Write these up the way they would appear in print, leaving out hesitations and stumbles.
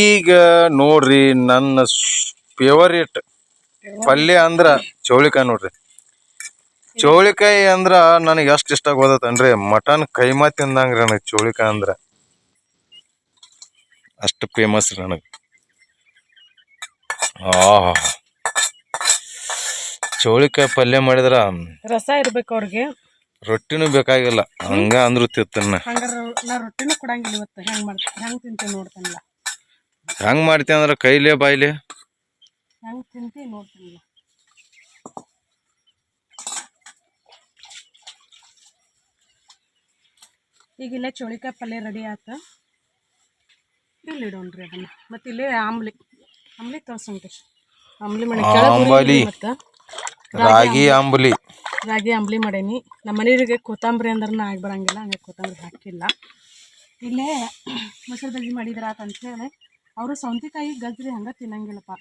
ಈಗ ನೋಡ್ರಿ ನನ್ನ ಫೇವರೇಟ್ ಪಲ್ಯ ಅಂದ್ರ ಚೌಳಿಕಾಯಿ ನೋಡ್ರಿ. ಚೌಳಿಕಾಯಿ ಅಂದ್ರ ನನಗೆ ಎಷ್ಟು ಇಷ್ಟ ಗೊತ್ತನ್ರಿ, ಮಟನ್ ಕೈಮಾ ತಿಂದಂಗ್ರಿ ನನಗೆ ಚೌಳಿಕಾಯಿ ಅಂದ್ರ ಅಷ್ಟು ಫೇಮಸ್ ರೀ ನನಗೆ. ಚೌಳಿಕಾಯಿ ಪಲ್ಯ ಮಾಡಿದ್ರ ರಸ ಇರ್ಬೇಕು ಅವ್ರಿಗೆ, ರೊಟ್ಟಿನೂ ಬೇಕಾಗಿಲ್ಲ, ಹಂಗ ಅಂದ್ರು ತಿತ್ತನ್ನ. ನಾ ರೊಟ್ಟಿನೂ ಕೊಡಂಗಿಲ್ಲ ಇವತ್ತು. ಹೆಂಗ್ ತಿಂತೀನಿ ನೋಡ್ತಾನಿಲ್ಲ. ಹೆಂಗ್ ಮಾಡ್ತಿ ಅಂದ್ರ ಕೈಲೇ ಬಾಯ್ಲೆ ಹೆಂಗ್ ತಿಂತೀನಿ ನೋಡ್ತಾನಿಲ್ಲ. ಈಗ ಇಲ್ಲೇ ಚೌಳಿಕಾಯಿ ಪಲ್ಯ ರೆಡಿ ಆತ. ಇಲ್ಲಿ ಇಡೋಣ್ರಿ ಅದನ್ನ. ಮತ್ತೆ ಇಲ್ಲೇ ಆಂಬ್ಲಿ ತೋರ್ಸಂಕೇಶ್. ಆಂಬ್ಲಿ ಮಾಡಿ ಮತ್ತೆ ರಾಗಿ ಆಂಬ್ಲಿ ಮಾಡೇನಿ. ನಮ್ಮ ಮನೆಯವರಿಗೆ ಕೊತ್ತಂಬರಿ ಅಂದ್ರೆ ಆಗಿ ಬರಂಗಿಲ್ಲ, ಹಂಗೆ ಕೊತ್ತಂಬರಿ ಹಾಕಿಲ್ಲ. ಇಲ್ಲೇ ಮೊಸರು ಬಜ್ಜಿ ಮಾಡಿದ್ರ ಅಂತ ಹೇಳಿ ಅವರು ಸೌಂತಿಕಾಯಿ ಗಜ್ರಿ ಹಂಗೆ ತಿನ್ನಂಗಿಲ್ಲಪ್ಪ.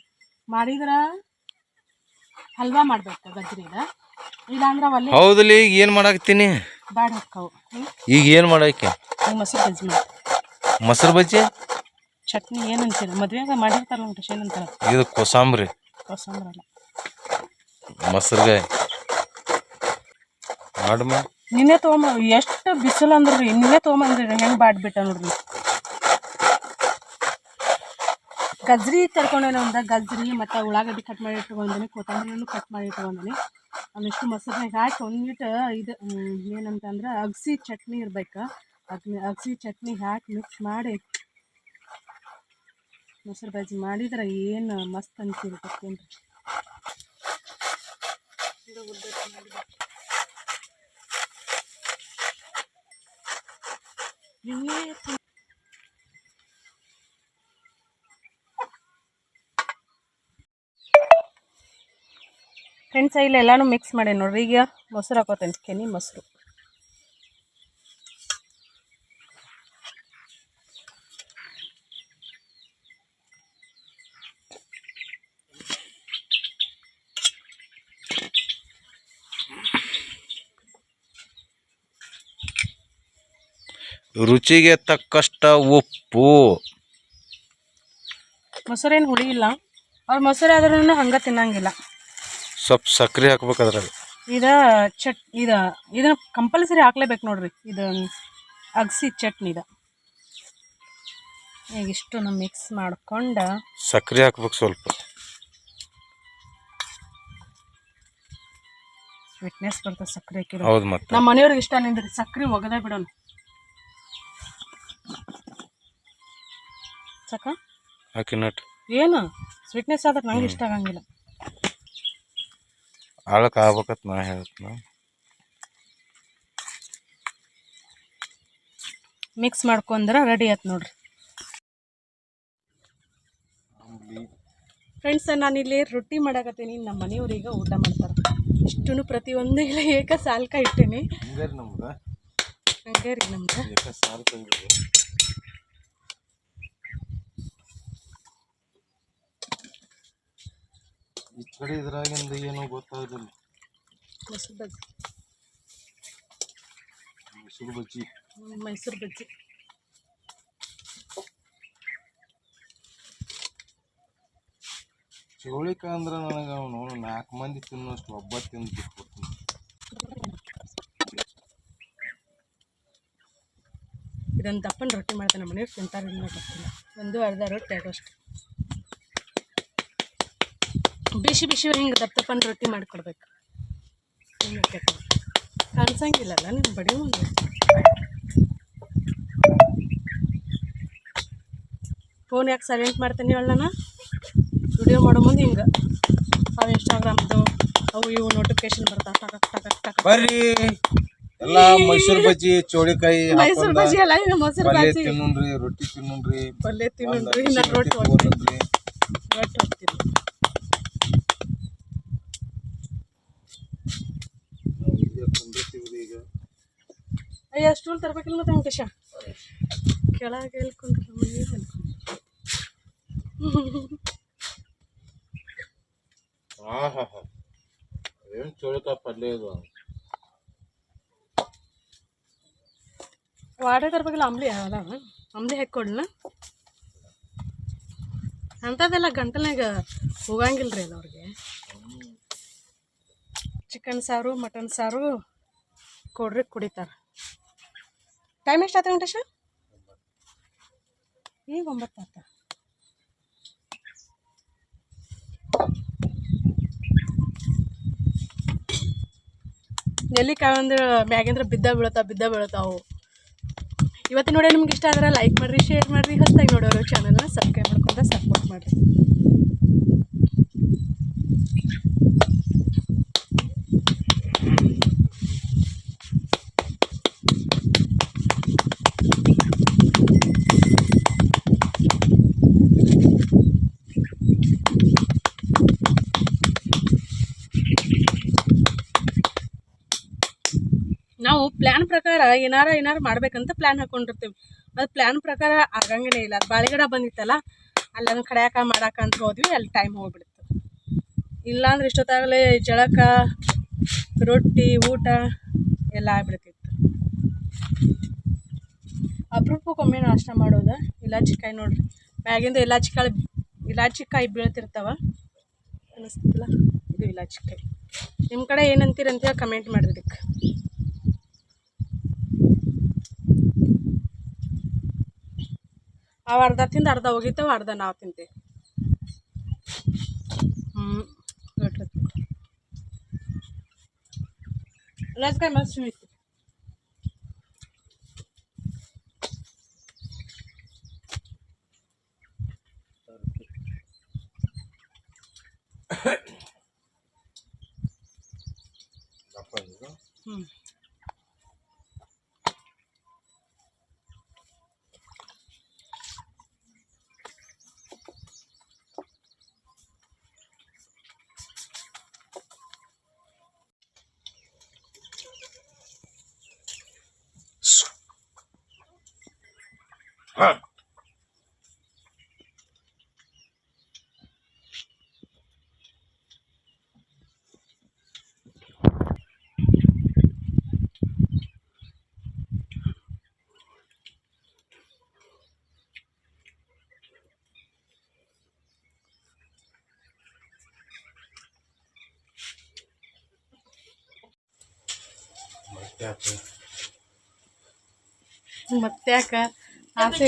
ಮಾಡಿದ್ರ ಹಲ್ವಾ ಮಾಡ್ಬೇಕು ಗಜ್ರಿದ, ಇಲ್ಲಾಂದ್ರೆ ಅವಲ್ಲಿ. ಹೌದಲ್ಲಿ ಈಗ ಏನ್ ಮಾಡಾಕ್ತೀನಿ, ಬಾಡ್ ಹಾಕವು. ಈಗ ಏನ್ ಮಾಡಾಕಿ? ಮೊಸರು ಬಜ್ಜಿ ಮಾಡಿ. ಮೊಸರು ಬಜ್ಜಿ ಚಟ್ನಿ ಏನಂತೀರ? ಮದ್ವೆಗ ಮಾಡಿರ್ತಾರಲ್ಲ ಉಂಟು ಏನಂತಾರ? ಇದು ಕೋಸಂಬರಿ ಅಲ್ಲ, ಮೊಸರುಗಾಯಿ ಮಾಡಮ್ಮ. ನಿನ್ನೆ ತೊಗೊಂಬ, ಎಷ್ಟು ಬಿಸಿಲು ಅಂದ್ರಿ, ನಿನ್ನೆ ತೊಗೊಂಬಂದ್ರಿ. ಹೆಂಗೆ ಬಾಡ್ಬಿಟ್ಟ ನೋಡ್ರಿ. ಗಜ್ರಿ ತರ್ಕೊಂಡೇನೆ ಒಂದ ಗಜ್ರಿ ಮತ್ತು ಉಳ್ಳಾಗಡ್ಡಿ ಕಟ್ ಮಾಡಿ ಇಟ್ಕೊಂಡೀನಿ, ಕೊತ್ತಂಬರಿನೂ ಕಟ್ ಮಾಡಿ ಇಟ್ಕೊಂಡೀನಿ. ಒಂದಿಷ್ಟು ಮೊಸರನ್ನ ಹಾಕಿ ಒಂದಿಟ್ಟು ಇದು ಏನಂತಂದ್ರೆ ಅಗಸಿ ಚಟ್ನಿ ಇರ್ಬೇಕು. ಅಗಸಿ ಚಟ್ನಿ ಹಾಕಿ ಮಿಕ್ಸ್ ಮಾಡಿ ಮೊಸರು ಬಜ್ಜಿ ಮಾಡಿದ್ರೆ ಏನು ಮಸ್ತ್ ಅನ್ಸಿರಿ ಗೊತ್ತೇನ್ರಿ. ಫ್ರೆಂಡ್ಸ್ ಇಲ್ಲಿ ಎಲ್ಲಾನು ಮಿಕ್ಸ್ ಮಾಡಿ ನೋಡ್ರಿ. ಈಗ ಮೊಸರು ಹಾಕೋತೇನೆ, ಕೆನೆ ಮೊಸರು. ರುಚಿಗೆ ತಕ್ಕಷ್ಟ ಉಪ್ಪು. ಮೊಸರೇನು ಹುಳಿ ಇಲ್ಲ, ಅವ್ರು ಮೊಸರು ಆದ್ರೂ ಹಂಗೆ ತಿನ್ನಂಗಿಲ್ಲ. ಸ್ವಲ್ಪ ಸಕ್ಕರೆ ಹಾಕ್ಬೇಕು ಅದ್ರಾಗ. ಇದನ್ನ ಕಂಪಲ್ಸರಿ ಹಾಕ್ಲೇಬೇಕು ನೋಡ್ರಿ. ಇದು ಅಗಸಿ ಚಟ್ನಿ ಈಗ ಇಷ್ಟು ಮಿಕ್ಸ್ ಮಾಡ್ಕೊಂಡು ಸಕ್ಕರೆ ಹಾಕ್ಬೇಕು ಸ್ವಲ್ಪ. ಸ್ವೀಟ್ನೆಸ್ ಬರ್ತದೆ ಸಕ್ಕರೆ ಹಾಕಿದ್ರೆ. ಹೌದು, ಮತ್ತೆ ನಮ್ಮ ಮನೆಯವ್ರಿಗೆ ಇಷ್ಟ ನಿಂದ್ರಿ ಸಕ್ಕರೆ ಒಗದೇ ಬಿಡೋಣ. ಸಾಕ ಹಾಕಿ ನಟ್ ಏನು ಸ್ವೀಟ್ನೆಸ್ ಆದ್ರೆ ನಂಗೆ ಇಷ್ಟ ಆಗಂಗಿಲ್ಲ. ಆಳಕ್ಕೆ ಆಗ್ಬೇಕತ್ ನಾ ಹೇಳ್ತೀನಿ. ಮಿಕ್ಸ್ ಮಾಡ್ಕೊಂಡ್ರೆ ರೆಡಿ ಆಯ್ತು ನೋಡ್ರಿ. ಫ್ರೆಂಡ್ಸ್, ನಾನಿಲ್ಲಿ ರೊಟ್ಟಿ ಮಾಡಾಕತ್ತೀನಿ. ನಮ್ಮ ಮನೆಯವ್ರೀಗ ಊಟ ಮಾಡ್ತಾರೆ. ಇಷ್ಟು ಪ್ರತಿಯೊಂದು ಇಲ್ಲ ಏಕ ಸಾಲ್ಕ ಇಟ್ಟೀನಿ. ಹಂಗೆ ರೀ ನಮ್ದು ಈ ಕಡೆ ಇದ್ರಾಗಿಂದ ಏನೋ ಗೊತ್ತಾಗಲಿಲ್ಲ. ಮೈಸೂರು ಬಜ್ಜಿ ಚೌಳಿಕಾಯಿ ಅಂದ್ರೆ ನನಗೆ ಅವನು 4 ಮಂದಿ ತಿನ್ನೋಷ್ಟು ಒಬ್ಬ ತಿಂದು ಕೊಡ್ತೀನಿ. ಇದೊಂದು ದಪ್ಪನ ರೊಟ್ಟಿ ಮಾಡ್ತಾನೆ ನಮ್ಮ ಮನೆಯವ್ರು ತಿಂತಾರೆ. ಗೊತ್ತಿಲ್ಲ, ಒಂದು ಅರ್ಧ ರೊಟ್ಟಿ ಆಗೋಷ್ಟು ಬಿಸಿ ಹಿಂಗೆ ದಪ್ಪನ ರೊಟ್ಟಿ ಮಾಡಿಕೊಡ್ಬೇಕು. ಕಾಣಿಸಂಗಿಲ್ಲಲ್ಲ ನಿಮ್ಮ ಬಡಿ ಮುಂದೆ. ಫೋನ್ ಯಾಕೆ ಸೈಲೆಂಟ್ ಮಾಡ್ತೀನಿ ಹೇಳೋಣ. ವಿಡಿಯೋ ಮಾಡೋ ಮುಂದೆ ಹಿಂಗೆ ಅವು ಇನ್ಸ್ಟಾಗ್ರಾಮ್ದು ಅವು ಇವು ನೋಟಿಫಿಕೇಶನ್ ಬರ್ತಾವೆ. ಬರ್ರಿ ಎಲ್ಲ ಮೈಸೂರು ಬಜ್ಜಿ ಚೌಳಿಕಾಯಿ ಮೈಸೂರು ಬಜ್ಜಿ ಅಲ್ಲ, ಇದು ಮೊಸರು ಬಜ್ಜಿ. ತಿನ್ನುಣ್ರಿ, ರೊಟ್ಟಿ ತಿನ್ನುಣ್ರಿ, ಪಲ್ಯ ತಿನ್ನುಣ್ರಿ. ನಾನು ರೊಟ್ಟಿ ಹೋಗ್ತೀನಿ. ಅಯ್ಯ ಸ್ಟೂಲ್ ತರ್ಬೇಕಿಲ್ಲ ಮತ್ತೆ ಅಂಕೇಶ ಕೆಳಗೆ ಹೇಳ್ಕೊಂಡ್ರೆ ಮನೆ ಏನು ಚೌಳಿಕಾಯಿ ಪಲ್ಯ ಇದು. ವಾಡೆ ತರ್ಬೇಕಿಲ್ಲ, ಆಮ್ಲಿ ಅದ ಆಮ್ಲಿ ಹಾಕ್ಕೊಡ್ಲ. ಅಂಥದ್ದೆಲ್ಲ ಗಂಟಲ್ನಾಗ ಹೋಗಂಗಿಲ್ರಿ ಅದು ಅವ್ರಿಗೆ. ಚಿಕನ್ ಸಾರು ಮಟನ್ ಸಾರು ಕೊಡ್ರಿ ಕುಡಿತಾರೆ. ಟೈಮ್ ಎಷ್ಟು ಆಯ್ತು ವೆಂಕಟೇಶ? ಈಗ 9 ಆಯ್ತು. ನೆಲ್ಲಿಕಾಯಿ ಅಂದ್ರೆ ಮ್ಯಾಗಿಂದ್ರೆ ಬಿದ್ದ ಬೀಳತಾವು. ಇವತ್ತಿನ ನೋಡಿ ನಿಮ್ಗೆ ಇಷ್ಟ ಆದ್ರೆ ಲೈಕ್ ಮಾಡಿರಿ, ಶೇರ್ ಮಾಡಿರಿ, ಹೊಸದಾಗಿ ನೋಡೋರು ಚಾನಲ್ನ ಸಬ್ಸ್ಕ್ರೈಬ್ ಮಾಡ್ಕೊಂಡ್ರೆ ಸಪೋರ್ಟ್ ಮಾಡಿರಿ. ನಾವು ಪ್ಲ್ಯಾನ್ ಪ್ರಕಾರ ಏನಾರು ಮಾಡ್ಬೇಕಂತ ಪ್ಲ್ಯಾನ್ ಹಾಕೊಂಡಿರ್ತೀವಿ. ಅದು ಪ್ಲ್ಯಾನ್ ಪ್ರಕಾರ ಆಗಂಗಿಲ್ಲ ಇಲ್ಲ. ಅದು ಬಾಳೆಗಿಡ ಬಂದಿತ್ತಲ್ಲ, ಅಲ್ಲಿ ಅದನ್ನು ಕಡ್ಯಾಕ ಮಾಡಾಕ ಅಂತ ಹೋದ್ವಿ, ಅಲ್ಲಿ ಟೈಮ್ ಹೋಗ್ಬಿಡ್ತು. ಇಲ್ಲಾಂದ್ರೆ ಇಷ್ಟೊತ್ತಾಗಲೇ ಜಳಕ, ರೊಟ್ಟಿ, ಊಟ ಎಲ್ಲ ಆಗ್ಬಿಡ್ತಿತ್ತು. ಅಪರೂಪಕ್ಕೊಮ್ಮೆ ನಾಷ್ಟ ಮಾಡೋದು ಇಲಾಚಿಕಾಯಿ ನೋಡ್ರಿ. ಮ್ಯಾಗಿಂದ ಇಲಾಚಿಕಾಯಿ ಬೀಳ್ತಿರ್ತಾವ ಅನ್ನಿಸ್ತಲ್ಲ, ಇದು ಇಲಾಚಿಕಾಯಿ. ನಿಮ್ಮ ಕಡೆ ಏನಂತೀರಂತ ಕಮೆಂಟ್ ಮಾಡಿರಿ ಇದಕ್ಕೆ. ಅವು ಅರ್ಧ ತಿಂದು ಅರ್ಧ ಹೋಗಿತ್ತವ, ಅರ್ಧ ನಾವು ತಿಂತೇವೆ. ಇಲಾಚಿಕಾಯಿ ಮಸ್ತ್ ಇತ್ತು. ಮತ್ತೆ ಯಾಕ ಆಸೆ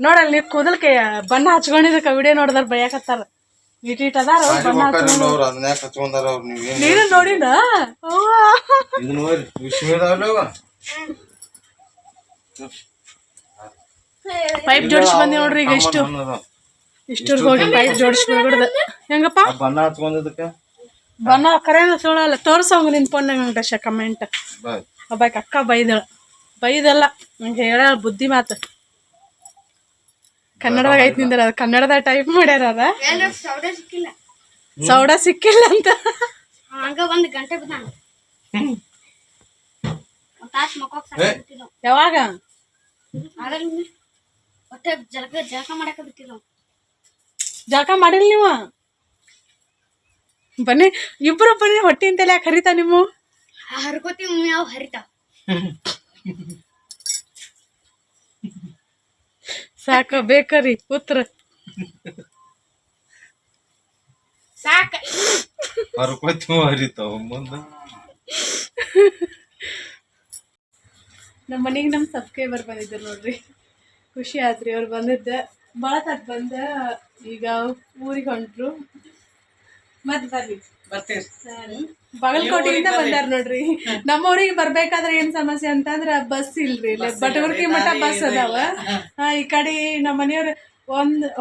ನೋಡಲ್ಲ, ನೀವು ಕೂದಲ್ಕೆ ಬಣ್ಣ ಹಚ್ಕೊಂಡಿದ್ದಕ್ಕೆ ವಿಡಿಯೋ ನೋಡಿದಾರ ಬೈಯಾಕತ್ತಾರ. ಇಟ್ ಅದಾರ ನೀನು ನೋಡಿನ ಪೈಪ್ ಜೋಡಿಸಿ ಬಂದಿ ನೋಡ್ರಿ. ಈಗ ಇಷ್ಟುರ್ಗ ಹೋಗಿ ಪೈಪ್ ಜೋಡಿಸಿ ಬಿಡ್ಬಿಡ್ದ. ಹೆಂಗಪ್ಪ ಬಣ್ಣ ಕರೆನ ಸುಳ್ಳಲ್ಲ. ತೋರ್ಸಂಗ ನಿನ್ ಫೋನ್ನಾಗ ವೆಂಕಟೇಶ ಕಮೆಂಟ್. ಒಬ್ಬಾಕಿ ಅಕ್ಕ ಬೈದಲ್ಲ ನಂಗೆ ಹೇಳ ಬುದ್ಧಿ ಮಾತು. ಕನ್ನಡದಾಗ ಐತಿ ನಿಂದ್ರ, ಕನ್ನಡದಾಗ ಟೈಪ್ ಮಾಡ್ಯಾರ. ಅದ ಸೌಡ ಸಿಕ್ಕಿಲ್ಲ ಅಂತ ಯಾವಾಗ ಜಳಕ ಮಾಡಿಲ್ಲ ನೀವು? ಬನ್ನಿ ಇಬ್ರು ಬನ್ನಿ. ಹೊಟ್ಟಿ ಅಂತೆಲ್ಲ ಯಾಕೆ ಹರಿತಾ ನಿಮ್ಮ? ಹರ್ಕೋತೀವಿ ಯಾವ ಹರಿತಾವ. ಸಾಕ ಬೇಕರಿ ಪುತ್ರ ಸಾಕ ಹರಿತಾವ ಮುಂದ. ನಮ್ಮ ಮನೆಗೆ ನಮ್ಮ ಸಬ್ಸ್ಕ್ರೈಬರ್ ಬಂದಿದ್ರು ನೋಡ್ರಿ, ಖುಷಿ ಆದ್ರಿ. ಅವ್ರು ಬಂದಿದ್ದ ಭಾಳ ತಟ್ ಬಂದ, ಈಗ ಊರಿಗೆ ಹೊಂಟ್ರು. ಮತ್ ಬರ್ರಿ ಬಾಗಲಕೋಟೆಯಿಂದ ಬಂದಾರ ನೋಡ್ರಿ. ನಮ್ಮ ಊರಿಗೆ ಬರ್ಬೇಕಾದ್ರೆ ಏನ್ ಸಮಸ್ಯೆ ಅಂತಂದ್ರ ಬಸ್ ಇಲ್ರಿ. ಬಟವರ್ಕಿ ಮಠ ಬಸ್ ಅದಾವ. ಈ ಕಡೆ ನಮ್ಮ ಮನೆಯವ್ರು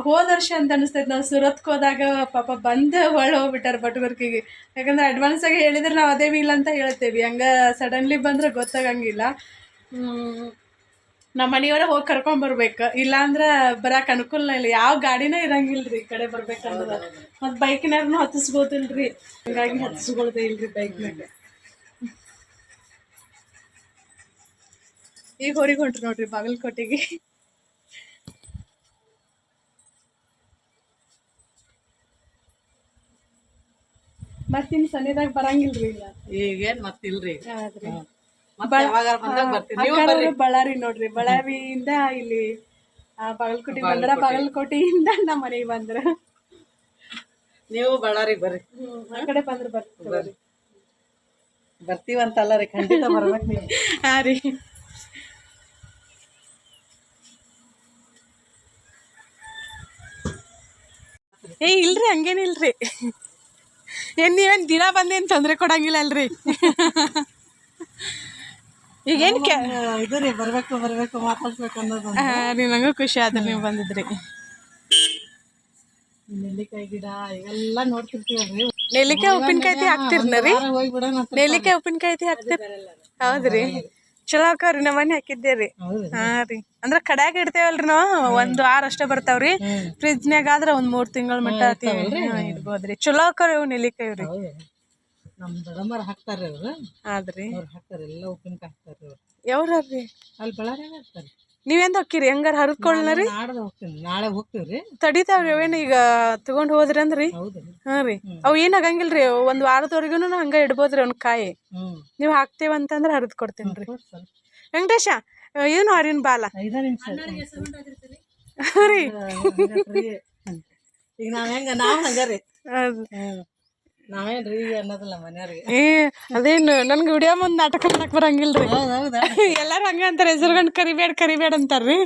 ಹೋದ ವರ್ಷ ಅಂತ ಅನಿಸ್ತೈತಿ, ನಾವು ಸುರತ್ಗೆ ಹೋದಾಗ ಪಾಪ ಬಂದು ಹೋಗ್ಬಿಟ್ಟಾರ ಬಟವರ್ಕಿಗೆ. ಯಾಕಂದ್ರೆ ಅಡ್ವಾನ್ಸ್ ಆಗಿ ಹೇಳಿದ್ರೆ ನಾವು ಅದೇ ಇಲ್ಲ ಅಂತ ಹೇಳ್ತೇವಿ. ಹಂಗ ಸಡನ್ಲಿ ಬಂದ್ರೆ ಗೊತ್ತಾಗಂಗಿಲ್ಲ. ನಮ್ಮ ಮನೆಯವರ ಹೋಗಿ ಕರ್ಕೊಂಬರ್ಬೇಕು, ಇಲ್ಲಾಂದ್ರೆ ಬರಕ್ಕೆ ಅನುಕೂಲ ಇಲ್ಲ. ಯಾವ ಗಾಡಿನೇ ಇರಂಗಿಲ್ರಿ ಈ ಕಡೆ ಬರ್ಬೇಕಂದ್ರೆ. ಮತ್ತು ಬೈಕ್ನಾಗೂ ಹತ್ತಿಸ್ಬೋದಿಲ್ರಿ, ಹಂಗಾಗಿ ಹತ್ತಿಸ್ಕೊಳ್ದೇ ಇಲ್ರಿ ಬೈಕ್ನಾಗ. ಈಗ ಹೊರಗೆ ಹೊಂಟ್ರಿ ನೋಡ್ರಿ ಬಾಗಲಕೋಟೆಗೆ. ಮತ್ತಿನ್ ಸನಿದಾಗ ಬರಂಗಿಲ್ರಿ. ಇಲ್ಲ ಈಗೇನ್ ಮತ್ತಿಲ್ರಿ. ಬಳ್ಳಾರಿ ನೋಡ್ರಿ. ಬಳ್ಳಾರಿಯಿಂದ ಇಲ್ಲಿ ಬಾಗಲಕೋಟೆ ಬಂದ್ರ ಬಾಗಲಕೋಟೆಯಿಂದ ನಮ್ಮ ಮನೆಗೆ ಬಂದ್ರ ನೀವು ಬಳ್ಳಾರಿಗೆ ಬರ್ರಿ ಆ ಕಡೆ ಬಂದ್ರ ಬರ್ತೀವಿ ಬರ್ತೀವಂತಲ್ಲ ರೀ ಖಂಡಿತ ಬರ್ಬೇಕು ನೀವು ಹಾ ರೀ ಏ ಇಲ್ರಿ ಹಂಗೇನಿಲ್ರಿ ಏನ್ ನೀವೇನ್ ದಿನ ಬಂದೇನ್ ತೊಂದ್ರೆ ಕೊಡಂಗಿಲ್ಲ ಅಲ್ರಿ ಈಗೇನ್ ಇದು ರೀ ಬರ್ಬೇಕು ಮಾತಾಡ್ಸ್ಬೇಕು ಅನ್ನೋದು ರೀ ನಂಗೂ ಖುಷಿ ಆದ್ರಿ ನೀವು ಬಂದಿದ್ರಿ ನೆಲ್ಲಿಕಾಯಿ ಗಿಡ ಇವೆಲ್ಲ ನೋಡ್ತಿರ್ತೀವಲ್ರಿ ನೆಲ್ಲಿಕಾಯಿ ಉಪ್ಪಿನಕಾಯಿ ಹಾಕ್ತಿರ್ನರಿ ಹೋಗಿ ಬಿಡೋಣ ನೆಲ್ಲಿಕಾಯಿ ಉಪ್ಪಿನಕಾಯಿ ಹಾಕ್ತಿರ್ ಹೌದ್ರಿ ಚಲೋ ಅಕ್ಕಾವ್ರಿ ನಮ್ಮ ಮನೆ ಹಾಕಿದ್ದೆ ರೀ ಹಾ ರೀ ಅಂದ್ರ ಕಡ್ಯಾಗ ಇಡ್ತೇವಲ್ರಿ ನಾವು 1 ವಾರ ಅಷ್ಟೇ ಬರ್ತಾವ್ರಿ ಫ್ರಿಜ್ನ್ಯಾಗ ಆದ್ರ 1-3 ತಿಂಗಳ ಮಟ್ಟ ಇಡ್ಬೋದ್ರಿ ಚಲೋ ಅಕ್ಕಾವ್ರಿ ಅವ್ ನೆಲ್ಲಿಕಾಯಿ ರೀ ನಮ್ ದೊಡ್ಡಮ್ಮರ ಹಾಕ್ತಾರ್ರಿ ಅವ್ರು ಆದ್ರಿ ಅವ್ರು ಹಾಕ್ತಾರ ಎಲ್ಲ ಉಪ್ಪಿನಕಾಯಿ ಹಾಕ್ತಾರ್ರಿ ಅವ್ರು ಯಾವ್ರಿ ಅಲ್ಲಿ ಬಳ್ಳಾರಿಯಾಗ ಹಾಕ್ತಾರ ನೀವೇಂದ ಹೋಕ್ಕಿರಿ ಹೆಂಗಾರ ಹರಿದ್ಕೊಳ್ಳರಿ ನಾಡ್ದು ಹೋಗ್ತೀನಿ ನಾಳೆ ಹೋಗ್ತೀವ್ರಿ ತಡಿತಾವ್ರಿ ಅವೇನು ಈಗ ತಗೊಂಡ್ ಹೋದ್ರಿ ಅಂದ್ರಿ ಹೌದ್ರಿ ಹಾ ರೀ ಅವ್ ಏನ್ ಆಗಂಗಿಲ್ರಿ 1 ವಾರದವರೆಗೂ ಹಂಗ ಇಡ್ಬೋದ್ರಿ ಅವ್ನ ಕಾಯಿ ನೀವ್ ಹಾಕ್ತೇವಂತಂದ್ರ ಹರಿದ್ ಕೊಡ್ತೇನ್ರಿ ವೆಂಕಟೇಶ ಏನು ಹರಿನ್ ಬಾಲ 5 ನಿಮಿಷ ರೀ ಈಗ ನಾವ್ ಹಂಗಾರಿ ನಾವೇನ್ರಿ ಅನ್ನೋದಿಲ್ಲ ಮನೆಯವ್ರಿಗೆ ಏ ಅದೇನು ನನ್ಗೆ ವಿಡಿಯೋ ಮುಂದ್ ನಾಟಕ ಮಾಡಕ್ ಬರಂಗಿಲ್ರಿ ಎಲ್ಲಾರು ಹಂಗ ಅಂತಾರ ಹೆಸರುಗಂಡ್ ಕರಿಬೇಡ ಅಂತಾರ್ರಿ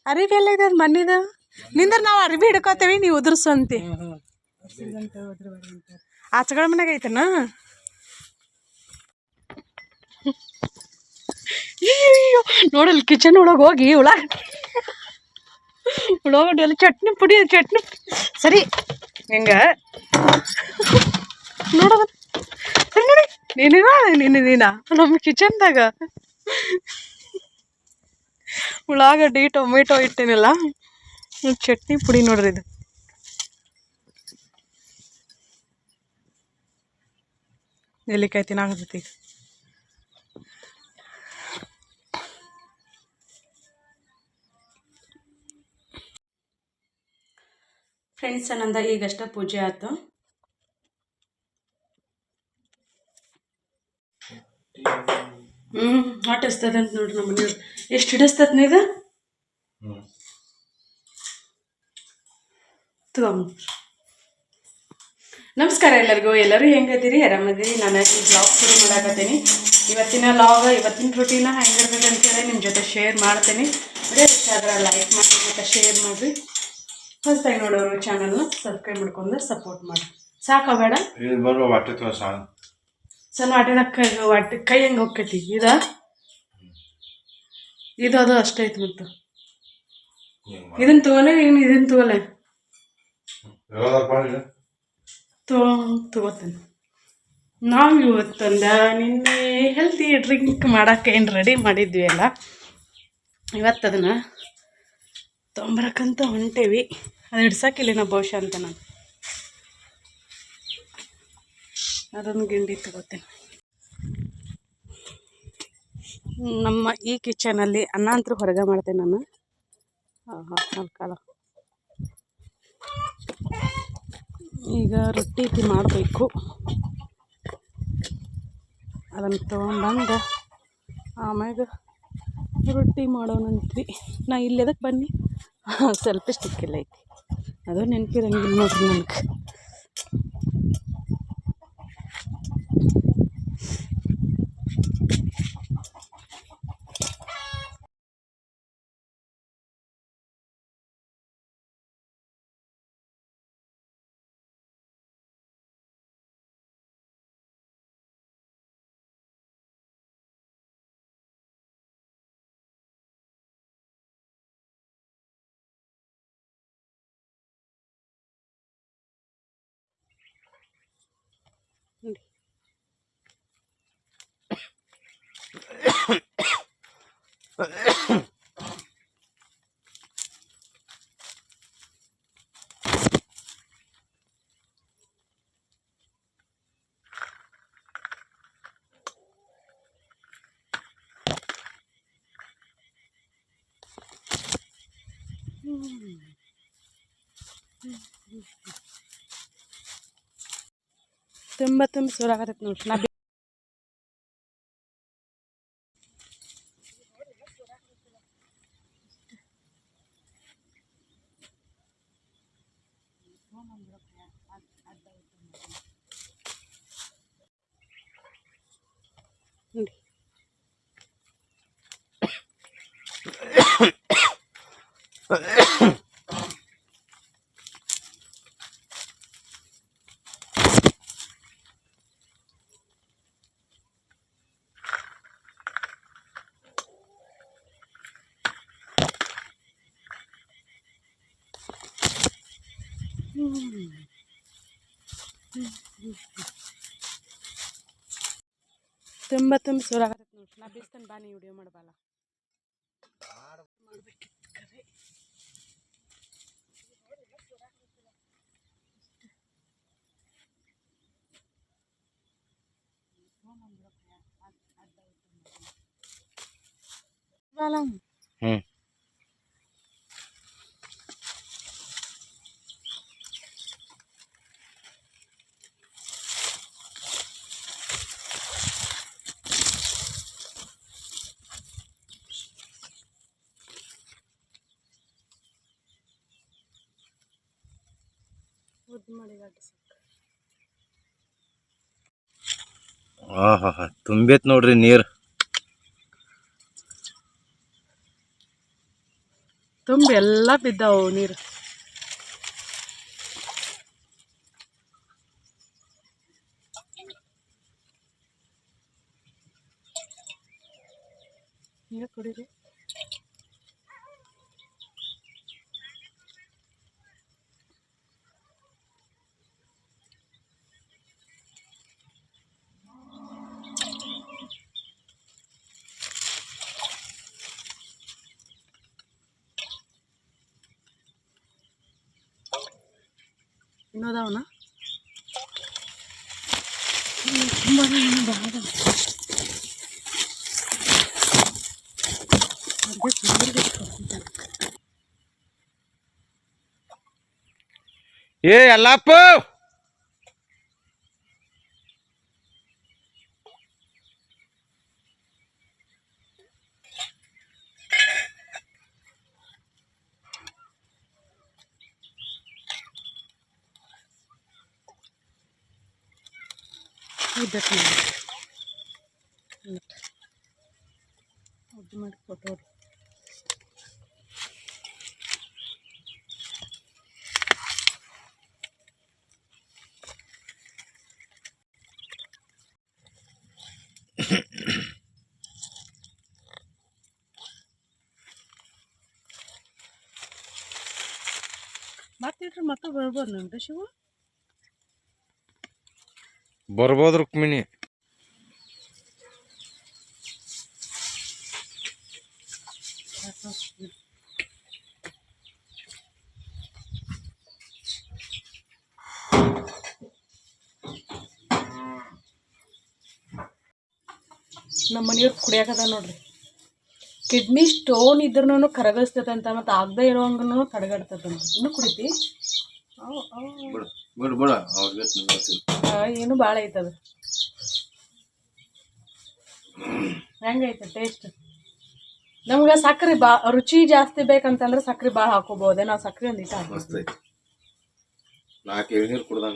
ಅರಿವಿ ಎಲ್ಲ ಇದೆ ಮಣ್ಣಿದ ನಿಂದ್ರ ನಾವ್ ಅರಿವಿ ಹಿಡ್ಕೋತೇವಿ ನೀವ್ ಉದುರ್ಸಂತಿ ಆಚಗಳ ಮನ್ಯಾಗ ಐತನ ನೋಡಲ್ ಕಿಚನ್ ಒಳಗೆ ಹೋಗಿ ಉಳ್ಳಾಗಡ್ಡಿ ಎಲ್ಲ ಚಟ್ನಿ ಸರಿ ಹೆಂಗ ನೋಡೋದ ನೀನ ನಮ್ಮ ಕಿಚನ್ದಾಗ ಉಳ್ಳಾಗಡ್ಡಿ ಟೊಮೆಟೊ ಇಟ್ಟೇನಿಲ್ಲ ಚಟ್ನಿ ಪುಡಿ ನೋಡ್ರಿ ಇದು ನೆಲ್ಲಿಕಾಯಿ ತಿನ್ನಾಕತ್ತೈತಿ ಫ್ರೆಂಡ್ಸ್ ಅನ್ನಂದ ಈಗಷ್ಟ ಪೂಜೆ ಆಯ್ತು ಹಾಟ್ ಹಸ್ತದಂತ ನೋಡ್ರಿ ನಮ್ಮ ಮನೆಯವ್ರು ಎಷ್ಟು ಹಿಡಿಸ್ತದ ಇದು ನಮಸ್ಕಾರ ಎಲ್ಲರೂ ಹೆಂಗದಿರಿ ಆರಾಮದಿರಿ ನಾನು ಈ ಬ್ಲಾಗ್ ಶುರು ಮಾಡಾಕತ್ತೀನಿ ಇವತ್ತಿನ ರೂಟೀನ ಹೆಂಗಿರ್ತದೆ ಅಂತೇಳಿ ನಿಮ್ಮ ಜೊತೆ ಶೇರ್ ಮಾಡ್ತೀನಿ ಅದೇ ಇಷ್ಟ ಆದ್ರೆ ಲೈಕ್ ಮಾಡಿ ಮತ್ತು ಶೇರ್ ಮಾಡಿರಿ ಹೊಸದಾಗಿ ನೋಡೋರು ಚಾನಲ್ನ ಸಬ್ಸ್ಕ್ರೈಬ್ ಮಾಡ್ಕೊಂಡು ಸಪೋರ್ಟ್ ಮಾಡಿ ಸಾಕ ಬೇಡ ಸಣ್ಣ ವಾಟಿದಾಗ ಕೈ ಹೆಂಗೆ ಹೋಗ್ತೈತಿ ಇದು ಅದು ಅಷ್ಟೇ ಐತಿ ಮತ್ತು ಇದನ್ನ ತಗೋಲೆ ಇದನ್ನ ತಗೋಲೆ ತಗೋತೀನಿ ನಾವು ಇವತ್ತೊಂದು ನಿನ್ನೆ ಹೆಲ್ತಿ ಡ್ರಿಂಕ್ ಮಾಡೋಕ್ಕೆ ಏನು ರೆಡಿ ಮಾಡಿದ್ವಿ ಅಲ್ಲ ಇವತ್ತು ಅದನ್ನು ತೊಂಬರಕ್ಕಂತ ಹೊಂಟೇವಿ ಅದು ಹಿಡ್ಸಕ್ಕಿಲ್ಲ ನಾವು ಬಹುಶಃ ಅಂತ ನಾನು ಅದೊಂದು ಗಿಂಡಿ ತಗೋತೀನಿ ನಮ್ಮ ಈ ಕಿಚನಲ್ಲಿ ಅನ್ನ ಅಂತೂ ಹೊರಗೆ ಮಾಡ್ತೇನೆ ನಾನು ಕಾಲ ಈಗ ರೊಟ್ಟಿ ಮಾಡಬೇಕು ಅದನ್ನು ತೊಗೊಂಡಂಗೆ ಆಮ್ಯಾಗ ರೊಟ್ಟಿ ಮಾಡೋಣಂತ್ರಿ ನಾ ಇಲ್ಲಿ ಎದಕ್ಕೆ ಬನ್ನಿ ಸೆಲ್ಫಿ ಸ್ಟಿಕ್ ಇಲ್ಲ ಐತಿ ಅದು ನೆನಪಿರಂಗಿಲ್ಲ ನೋಡ್ರಿ ನನಗೆ ತುಂಬ ಸುರಾಗತ್ತೈತೆ ನೋಡ್ರಿ ನಾ ತುಂಬ ಸುರಾಗತ್ತೆ ನೋಡಿ. ನಾ ಬಿಸ್ತೇನೆ ಬಾ, ನೀ ವಿಡಿಯೋ ಮಾಡಬಲ್ಲ. ಹ್ಮ್ ಆಹಾ ತುಂಬೈತ್ ನೋಡ್ರಿ ನೀರ್. ತುಂಬ ಎಲ್ಲ ಬಿದ್ದಾವು ನೀರು. ಹಿಂಗೆ ಕುಡೀರಿ. ಇನ್ನೋದವನ ಏ ಎಲ್ಲಪ್ಪ, ಇದ್ದಕ್ಕೆ ಮಾಡಿ ಫೋಟೋ. ಮತ್ತೆ ಮತ್ತೆ ಬರ್ಬೋದು ನಂಗೆ ಶಿವ. ಬರ್ಬೋದು ರುಕ್ಮಿಣಿ. ನಮ್ಮ ಮನೆಯವ್ರು ಕುಡಿಯಾಕದ ನೋಡ್ರಿ. ಕಿಡ್ನಿ ಸ್ಟೋನ್ ಇದ್ರೂ ಕರಗಿಸ್ತದಂತ, ಮತ್ತು ಆಗದೆ ಇರೋಂಗೂ ತಡೆಗಡ್ತದಂತ. ಇನ್ನೂ ಕುಡಿತಿ ಏನು ಭಾಳ ಐತದ. ಹೆಂಗೈತೆ ಟೇಸ್ಟ್? ನಮ್ಗೆ ಸಕ್ಕರೆ ರುಚಿ ಜಾಸ್ತಿ ಬೇಕಂತಂದ್ರೆ ಸಕ್ಕರೆ ಭಾಳ ಹಾಕೋಬಹುದೇ? ನಾವು ಸಕ್ಕರೆ ಒಂದು ಇಟ್ಟು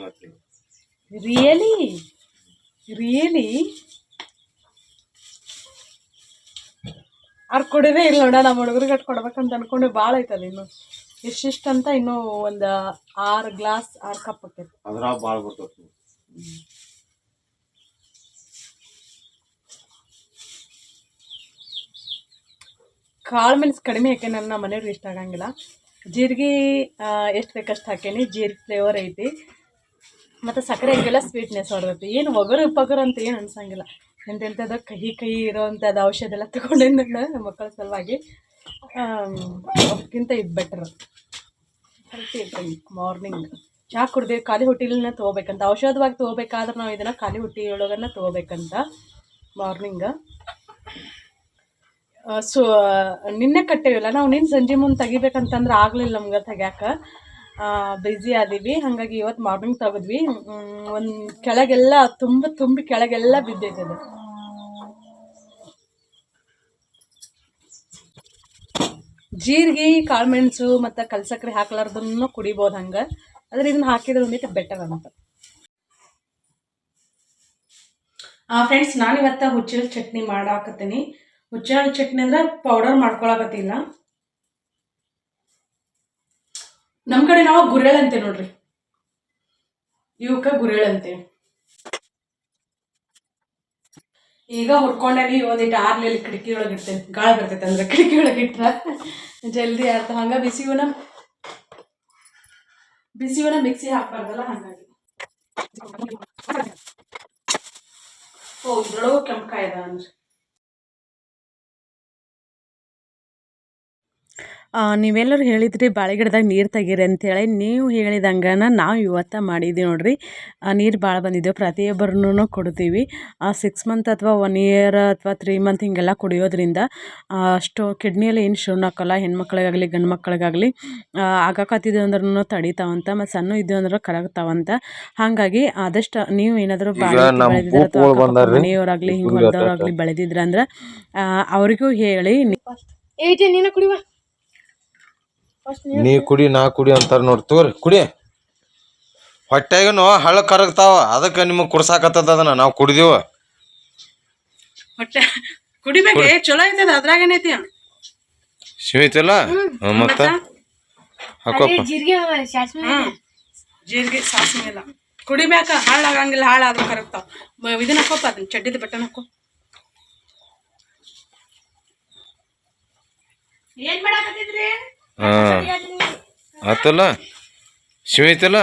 ಹಾಕ್ತೀವಿ. ರಿಯಲಿ ರಿಯಲಿ ಅವ್ರು ಕುಡಿದೇ ಇಲ್ಲ ನೋಡ. ನಮ್ಮ ಹುಡುಗರಿಗೆ ಅಟ್ಟು ಕೊಡ್ಬೇಕಂತ ಅನ್ಕೊಂಡು ಭಾಳ ಐತದ. ಇನ್ನು ಇಷ್ಟಿಷ್ಟಂತ ಇನ್ನೂ ಒಂದು 6 ಗ್ಲಾಸ್ 6 ಕಪ್ ಹಾಕೈತಿ. ಅದ್ರಾಗ ಭಾಳ ಬರ್ತೈತಿ. ಕಾಳು ಮೆಣಸು ಕಡಿಮೆ ಹಾಕೇನಿ, ನನ್ನ ಮನೆಯವ್ರಿಗೆ ಇಷ್ಟ ಆಗಂಗಿಲ್ಲ. ಜೀರಿಗೆ ಎಷ್ಟು ಬೇಕಷ್ಟು ಹಾಕೇನಿ. ಜೀರಿಗೆ ಫ್ಲೇವರ್ ಐತಿ, ಮತ್ತು ಸಕ್ಕರೆ ಹಾಕಿಲ್ಲ, ಸ್ವೀಟ್ನೆಸ್ ಹೊರದೈತಿ. ಏನು ಒಗರು ಪಗರು ಅಂತ ಏನು ಅನ್ಸಂಗಿಲ್ಲ. ಎಂತೆಂಥದ್ದು ಕಹಿ ಕಹಿ ಇರೋವಂಥದ್ದು ಔಷಧ ಎಲ್ಲ ತೊಗೊಂಡೇನ ನಮ್ಮ ಮಕ್ಕಳ ಸಲುವಾಗಿ. ಅದಕ್ಕಿಂತ ಇದು ಬೆಟ್ರ್. ಮಾರ್ನಿಂಗ್ ಚಹಾ ಕುಡ್ದೇವು, ಖಾಲಿ ಹೊಟ್ಟೆಲಿನ ತೊಗೋಬೇಕಂತ. ಔಷಧವಾಗಿ ತೊಗೋಬೇಕಾದ್ರೆ ನಾವು ಇದನ್ನು ಖಾಲಿ ಹೊಟ್ಟೆಯೊಳಗನ್ನ ತೊಗೋಬೇಕಂತ ಮಾರ್ನಿಂಗ್. ಸೊ ನಿನ್ನೆ ಕಟ್ಟೇವಿಲ್ಲ ನಾವು. ನಿನ್ನ ಸಂಜೆ ಮುಂದೆ ತೆಗಿಬೇಕಂತಂದ್ರೆ ಆಗಲಿಲ್ಲ ನಮ್ಗೆ ತೆಗ್ಯಾಕೆ, ಬ್ಯುಸಿ ಆದೀವಿ. ಹಾಗಾಗಿ ಇವತ್ತು ಮಾರ್ನಿಂಗ್ ತೆಗೆದ್ವಿ. ಒಂದು ಕೆಳಗೆಲ್ಲ ತುಂಬಿ ಕೆಳಗೆಲ್ಲ ಬಿದ್ದೈತದ. ಜೀರಿಗೆ, ಕಾಳುಮೆಣಸು ಮತ್ತು ಕಲ್ಸಕ್ಕರೆ ಹಾಕ್ಲಾರ್ದನ್ನು ಕುಡಿಬೋದು ಹಂಗೆ. ಆದರೆ ಇದನ್ನು ಹಾಕಿದ್ರೆ ಒಂದಿಟ್ಟು ಬೆಟರ್ ಅಂತ. ಫ್ರೆಂಡ್ಸ್, ನಾನಿವತ್ತು ಹುಚ್ಚೆಳ್ಳು ಚಟ್ನಿ ಮಾಡಾಕತ್ತೀನಿ. ಹುಚ್ಚೆಳ್ಳು ಚಟ್ನಿ ಅಂದ್ರೆ ಪೌಡರ್ ಮಾಡ್ಕೊಳಕತ್ತಿಲ್ಲ. ನಮ್ಮ ಕಡೆ ನಾವು ಗುರೇಳ್ ಅಂತೆ ನೋಡ್ರಿ, ಇವಕ್ಕ ಗುರೇಳ್ ಅಂತೆ. ಈಗ ಹುಡ್ಕೊಂಡೇನಿ, ಒಂದಿಟ್ಟು ಆರ್ಲೆಲ್ಲಿ ಕಿಟಕಿ ಒಳಗೆ ಇಡ್ತೇನೆ, ಗಾಳಿ ಬರ್ತೈತೆ ಅಂದ್ರೆ ಕಿಟಕಿ ಒಳಗೆ ಇಟ್ರ ಜಲ್ದಿ ಆಡ್ತ. ಹಂಗ ಬಿಸಿವನ ಮಿಕ್ಸಿ ಹಾಕ್ಬಾರ್ದಲ್ಲ, ಹಂಗಾಗಿ. ಓ ಇದ್ರೊಳಗೂ ಕೆಂಪಕಾಯಿ ಅದ ಅಂದ್ರೆ. ನೀವೆಲ್ಲರೂ ಹೇಳಿದ್ರಿ ಬಾಳೆ ಗಿಡದಾಗ ನೀರು ತೆಗೀರಿ ಅಂತೇಳಿ. ನೀವು ಹೇಳಿದಂಗನ ನಾವು ಇವತ್ತು ಮಾಡಿದ್ದೀವಿ ನೋಡ್ರಿ. ನೀರು ಭಾಳ ಬಂದಿದ್ದೆವು. ಪ್ರತಿಯೊಬ್ಬರನ್ನು ಕೊಡ್ತೀವಿ. 6 ಮಂತ್ ಅಥವಾ 1 ಇಯರ್ ಅಥವಾ 3 ಮಂತ್ ಹಿಂಗೆಲ್ಲ ಕುಡಿಯೋದ್ರಿಂದ ಅಷ್ಟು ಕಿಡ್ನಿಯಲ್ಲಿ ಏನು ಶೂನ್ ಹಾಕೋಲ್ಲ. ಹೆಣ್ಮಕ್ಳಿಗಾಗಲಿ ಗಂಡು ಮಕ್ಳಿಗಾಗಲಿ ಆಗಾಕತ್ತಿದ್ವು ಅಂದ್ರೂ ತಡಿತಾವಂತ, ಮತ್ತು ಸಣ್ಣ ಇದ್ವು ಅಂದ್ರೆ ಕರಗ್ತಾವಂತ. ಹಾಗಾಗಿ ಆದಷ್ಟು ನೀವು ಏನಾದರೂ ಬಾಳೆ ಬೆಳೆದಿದ್ರೆ ಅಥವಾ ಅಕ್ಕಪಕ್ಕ ಮನೆಯವರಾಗಲಿ ಹಿಂಗೆ ಹೊಲದವ್ರಾಗಲಿ ಬೆಳೆದಿದ್ರೆ ಅಂದ್ರೆ ಅವ್ರಿಗೂ ಹೇಳಿ. ನೀನು ಕುಡಿವ, ನೀ ಕುಡಿ ನಾ ಕುಡಿ ಅಂತಾರ ನೋಡಿ. ತಗೋರಿ ಕುಡಿ. ಹೊಟ್ಟೆಗನು ಹಳ್ಳ ಕರಗ್ತಾವ, ಅದಕ್ಕೆ ನಿಮಗೆ ಕುಡ್ಸಾಕತ್ತದ. ಅದನ್ನ ನಾವು ಕುಡಿದೀವ. ಹೊಟ್ಟೆ ಕುಡಿಬೇಕೆ, ಚಲೋ ಐತದ, ಅದ್ರಾಗೇನೈತಿ ಶಿವೈತಿಲ್ಲ. ಮತ್ತ ಹಾಕೋಪ್ಪ. ಜೀರಿಗೆ ಸಾಸಿವೆ ಎಲ್ಲ ಕುಡಿಬೇಕ. ಹಾಳಾಗಂಗಿಲ್ಲ, ಹಾಳಾದ್ರೂ ಕರಗ್ತಾವ. ಇದನ್ನ ಹಾಕೋಪ್ಪ, ಅದನ್ನ ಚಡ್ಡಿದ ಬಟನ್ ಹಾಕೋ. ಏನ್ ಮಾಡಾಕತ್ತಿದ್ರಿ? ಆತಲ್ಲ, ಶಿವೈತಿಲ್ಲ.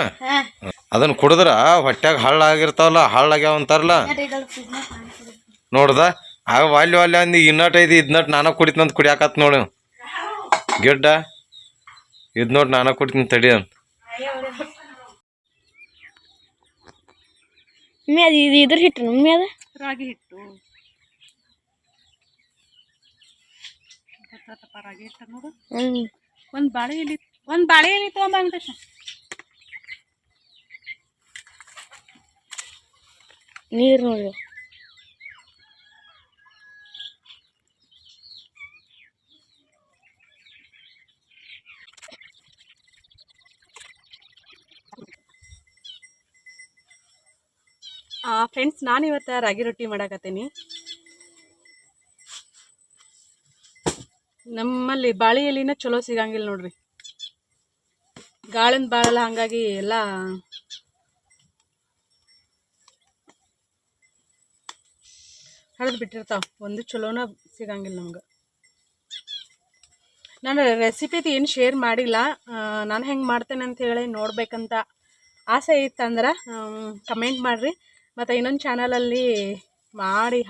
ಅದನ್ನ ಕುಡಿದ್ರ ಹೊಟ್ಯಾಗ ಹಳ್ಳಾಗಿರ್ತಾವಲ್ಲ, ಹಳ್ಳಾಗ್ಯಾವ ಅಂತಾರಲ್ಲ. ನೋಡ್ದ ಆಗ ವಾಲ್ಯ ಅಂದು ಇನ್ನಟ್ ಐತಿ, ಇದ್ನಟ್ ನಾನ ಕುಡಿತಂತ ಕುಡಿಯಾಕತ್ ನೋಡಿ ಗಿಡ್ಡ. ಇದ್ ನೋಡಿ ನಾನ ಕುಡಿತೀನಿ ತಡಿ ಅಂತ. ಇದ್ರ ಹಿಟ್ಟು ಮಮ್ಮಿ ಅದ ರಾಗಿ ಹಿಟ್ಟು, ರಾಗಿ ಹಿಟ್ಟ ನೋಡು. ಒಂದ್ ಬಾಳೆ ಎಲೆ ತಗೊಂಬ ವೆಂಕಟೇಶ. ನೀರು ನೋಡಿ. ಫ್ರೆಂಡ್ಸ್, ನಾನು ಇವತ್ತು ರಾಗಿ ರೊಟ್ಟಿ ಮಾಡಾಕತ್ತೀನಿ. ನಮ್ಮಲ್ಲಿ ಬಾಳೆ ಎಲಿನ ಚಲೋ ಸಿಗಂಗಿಲ್ಲ ನೋಡ್ರಿ, ಗಾಳಿನ ಬಾಳಲ್ಲ, ಹಂಗಾಗಿ ಎಲ್ಲ ಹರಿದು ಬಿಟ್ಟಿರ್ತಾವ. ಒಂದು ಚಲೋನ ಸಿಗಂಗಿಲ್ಲ ನಮ್ಗೆ. ನಾನು ರೆಸಿಪಿದು ಏನು ಶೇರ್ ಮಾಡಿಲ್ಲ. ನಾನು ಹೆಂಗೆ ಮಾಡ್ತೇನೆ ಅಂತ ಹೇಳಿ ನೋಡ್ಬೇಕಂತ ಆಸೆ ಇತ್ತಂದ್ರೆ ಕಮೆಂಟ್ ಮಾಡಿರಿ. ಮತ್ತು ಇನ್ನೊಂದು ಚಾನಲಲ್ಲಿ ಮಾಡಿ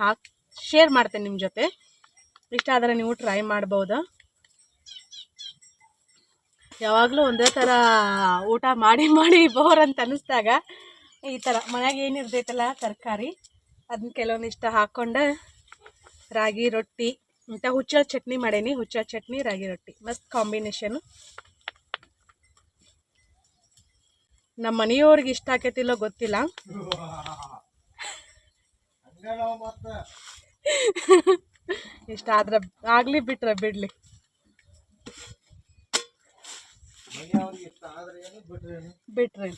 ಶೇರ್ ಮಾಡ್ತೇನೆ ನಿಮ್ಮ ಜೊತೆ. ಇಷ್ಟ ಆದರೆ ನೀವು ಟ್ರೈ ಮಾಡ್ಬೋದು. ಯಾವಾಗಲೂ ಒಂದೇ ಥರ ಊಟ ಮಾಡಿ ಬೋರ್ ಅಂತ ಅನ್ನಿಸ್ದಾಗ ಈ ಥರ ಮನೆಯಾಗ ಏನಿರ್ತೈತಲ್ಲ ತರಕಾರಿ, ಅದನ್ನ ಕೆಲವೊಂದಿಷ್ಟು ಹಾಕ್ಕೊಂಡು ರಾಗಿ ರೊಟ್ಟಿ ಮತ್ತು ಹುಚ್ಚಳ ಚಟ್ನಿ ಮಾಡೇನಿ. ಹುಚ್ಚಳ ಚಟ್ನಿ ರಾಗಿ ರೊಟ್ಟಿ ಮಸ್ತ್ ಕಾಂಬಿನೇಷನು. ನಮ್ಮ ಮನೆಯವ್ರಿಗೆ ಇಷ್ಟ ಆಕೈತಿಲ್ಲೋ ಗೊತ್ತಿಲ್ಲ. ಇಷ್ಟ ಆದ್ರೆ ಆಗಲಿ, ಬಿಟ್ರೆ ಬಿಡಲಿ. ಬಿಟ್ರಿ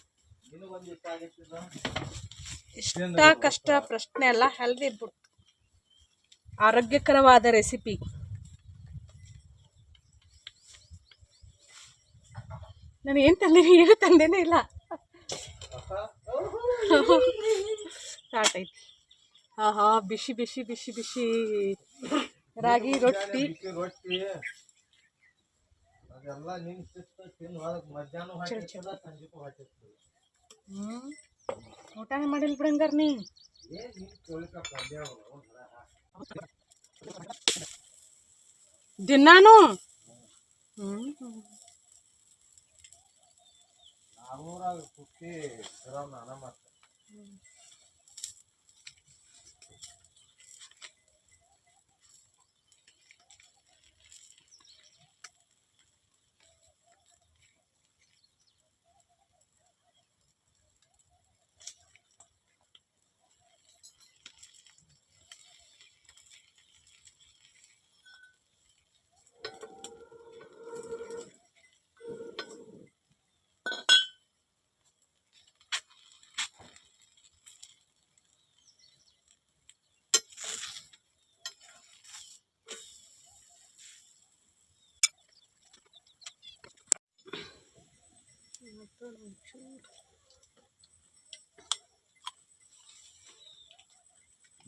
ಇಷ್ಟ ಕಷ್ಟ ಪ್ರಶ್ನೆ ಅಲ್ಲ, ಹೆಲ್ದಿ ಫುಡ್, ಆರೋಗ್ಯಕರವಾದ ರೆಸಿಪಿ. ನಾನು ಏನು ತಂದೀನಿ, ಏನು ತಂದೇನೇ ಇಲ್ಲ. ಸ್ಟಾರ್ಟ್ ಐತಿ. ಬಿಸಿ ಬಿಸಿ ಬಿಸಿ ಬಿಸಿ ರಾಗಿ ರೊಟ್ಟಿ. ಊಟನೇ ಮಾಡಿಲ್ ಬಿಡಂಗಾರ ನೀ. ದಿನಾನು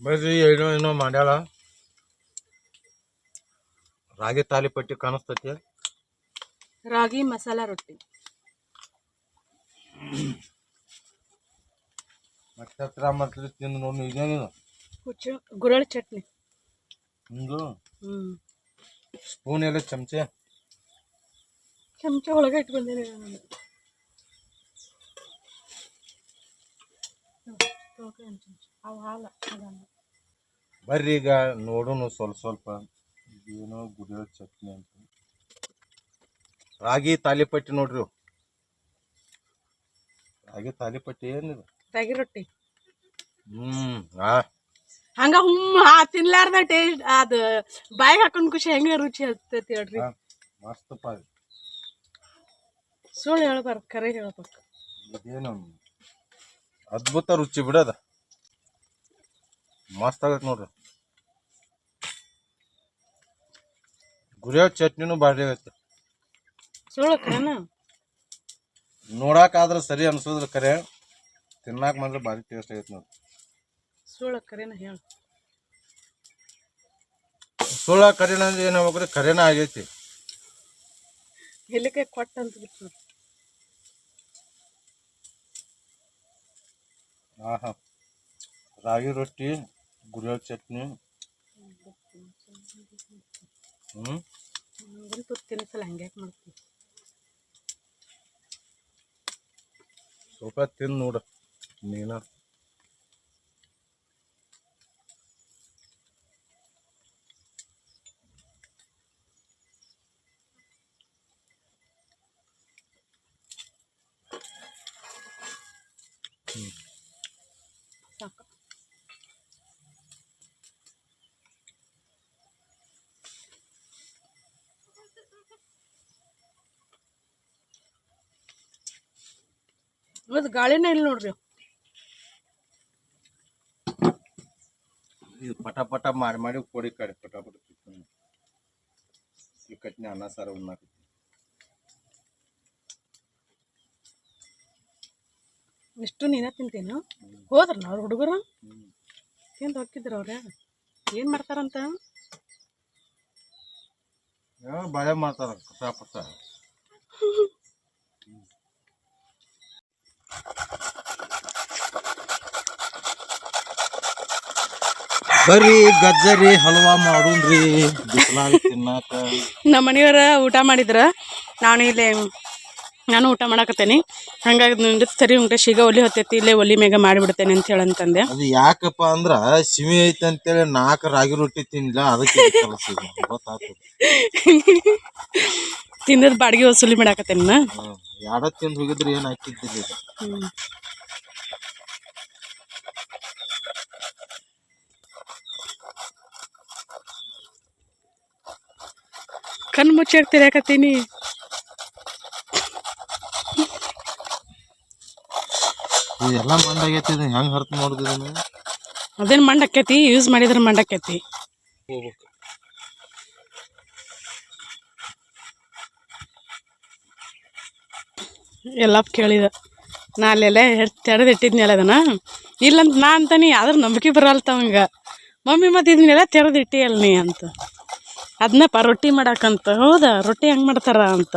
ಬರ್ರಿ ಏನೋ ಮಾಡ್ಯಾಳ ರಾಗಿ ತಾಲಿಪಟ್ಟಿ ಕಾಣಿಸ್ತೈತಿ. ರಾಗಿ ಮಸಾಲ ರೊಟ್ಟಿ. ಮತ್ತೆ ತಿಂದು ನೋಡಿ ಇದೇನಿದು ಗುರಳ್ ಚಟ್ನಿ. ಹಿಂಗು ಸ್ಪೂನ್ ಎಲ್ಲ ಚಮಚೆ ಒಳಗೆ ಇಟ್ಟು ಬಂದಿನಿ ನಾನು. ಅವು ಹಾಲ ಬರ್ರಿ ಈಗ ನೋಡೋಣ ಸ್ವಲ್ಪ ಏನೋ ಗುಡಿಯೋ ಚಟ್ನಿ ಅಂತ. ರಾಗಿ ತಾಲಿಪಟ್ಟಿ ನೋಡ್ರಿ. ರಾಗಿ ತಾಲಿಪಟ್ಟಿ ಏನಿದೆ? ರಾಗಿ ರೊಟ್ಟಿ. ಹಂಗ ತಿನ್ಲಾರ್ದ ಟೇಸ್ಟ್ ಅದು ಬಾಯಿಗೆ ಹಾಕೊಂಡ್ ಖುಷಿ ಹೆಂಗ ರುಚಿ ಹತ್ತೈತಿ ಹೇಳ್ರಿ. ಮಸ್ತಪ್ಪ. ಸುಳ್ಳು ಹೇಳ್ಬಾರ್ದು, ಕರೆ ಹೇಳ್ಬೇಕು. ಇದೇನು ಅದ್ಭುತ ರುಚಿ ಬಿಡದ, ಮಸ್ತ್ ಆಗತ್ ನೋಡ್ರಿ. ಗುರಿಯೋ ಚಟ್ನಿನೂ ಭಾರಿ ಆಗತ್ತೆ. ಸುಳ್ಳು ಕರೆನ ನೋಡಾಕಾದ್ರ ಸರಿ ಅನ್ಸೋದ್ರ ಕರೆ, ತಿನ್ನಾಕ ಮಾತ್ರ ಭಾರಿ ಟೇಸ್ಟ್ ಆಗೈತೆ ನೋಡ್ರಿ. ಸುಳ್ಳು ಕರೆನ ಹೇಳ. ಸುಳ್ಳ ಕರೆನ ಅಂದ್ರೆ ಏನ್ ಹೇಳ್ಬೇಕ್ರಿ, ಕರೆನ ಆಗೈತಿ. ಎಲ್ಲಿಗೆ ಕೊಟ್ಟ ಅಂತ ಬಿಟ್ಟು. ಆಹಾ, ರಾಗಿ ರೊಟ್ಟಿ, ಗುರಿಯೋ ಚಟ್ನಿ. ತಿನ್ಸಲ್ಲ, ಹಂಗ್ಯಾಕೆ ಮಾಡ್ತೀವಿ. ಸ್ವಲ್ಪ ತಿಂದು ನೋಡ ನೀನ. ಸಾಕು. ಇವತ್ತು ಗಾಳಿನೇ ಇಲ್ಲ ನೋಡ್ರಿ. ಇದು ಪಟ ಮಾಡಿ ಕೊಡಿ ಕಡೆ ಪಟ ಈ ಕಟ್ನಿ ಅನ್ನ ಸಾರ ಉಣ್ಣಾಕ. ಇಷ್ಟು ನೀನ ತಿಂತೇನು? ಹೋದ್ರಲ್ಲ ಅವ್ರ ಹುಡುಗರು ತಿಂದು ಹೋಗಿದ್ರು. ಅವ್ರ ಏನ್ ಮಾಡ್ತಾರಂತ? ಬಾಳೆ ಮಾಡ್ತಾರ ಪಟ. ಬರ್ರಿ ಗಜ್ಜರಿ ಹಲ್ವಾ ಮಾಡೋಣ್ರಿ ಬಿಸಿಲಾಗ ತಿನ್ನಾಕ. ನಮ್ಮ ಮನೆಯವರ ಊಟ ಮಾಡಿದ್ರ, ನಾನು ಊಟ ಮಾಡಾಕತ್ತೇನಿ. ಹಂಗಾಗಿ ಸರಿ ವೆಂಕಟೇಶ್ ಈಗ ಒಲಿ ಹೊತ್ತೈತಿ, ಇಲ್ಲೇ ಒಲಿ ಮೇಗ ಮಾಡಿಬಿಡ್ತೇನೆ ಅಂತ ಹೇಳಂತಂದೆ. ಅದು ಯಾಕಪ್ಪ ಅಂದ್ರ ಸಿಮಿ ಐತಿ ಅಂತೇಳಿ 4 ರಾಗಿ ರೊಟ್ಟಿ ತಿನ್ನಿಲ್ಲ, ಅದಕ್ಕೆ ಗೊತ್ತಾಗ್ತದೆ. ತಿಂದದ್ ಬಾಡಿಗೆ ವಸೂಲಿ ಮಾಡಾಕತ್ತೇನ. ಯಾಡ ತಿಂದು ಹೋಗಿದ್ರೆ ಏನ್ ಹಾಕಿದ್ದಿಲ್ಲ. ಕಣ್ಣು ಮುಚ್ಚಾಕ ತಿರ್ಯಾಕತ್ತೀನಿ. ಇದೆಲ್ಲ ಮಂಡಾಗೈತಿ, ಹೆಂಗ್ ಹರ್ತ್ ನೋಡಿದ್ರೆ ಅದೇನ್ ಮಂಡಕ್ಕೈತಿ, ಯೂಸ್ ಮಾಡಿದ್ರ ಮಂಡಕ್ಕೈತಿ. ಎಲ್ಲ ಕೇಳಿದ ನಾ ಅಲ್ಲೆಲ್ಲ ತೆರೆದಿಟ್ಟಿದ್ನಲ್ಲ ಅದನ್ನ. ಇಲ್ಲಂತ ನಾ ಅಂತಾನಿ, ಆದ್ರೆ ನಂಬಿಕೆ ಬರಲ್ತವಂಗ. ಮಮ್ಮಿ ಮತ್ತೆ ಇದನ್ನೆಲ್ಲ ತೆರೆದಿಟ್ಟಿ ಅಲ್ಲ ನೀ ಅಂತ. ಅದನ್ನ ರೊಟ್ಟಿ ಮಾಡಾಕಂತ. ಹೌದಾ, ರೊಟ್ಟಿ ಹೆಂಗೆ ಮಾಡ್ತಾರ ಅಂತ.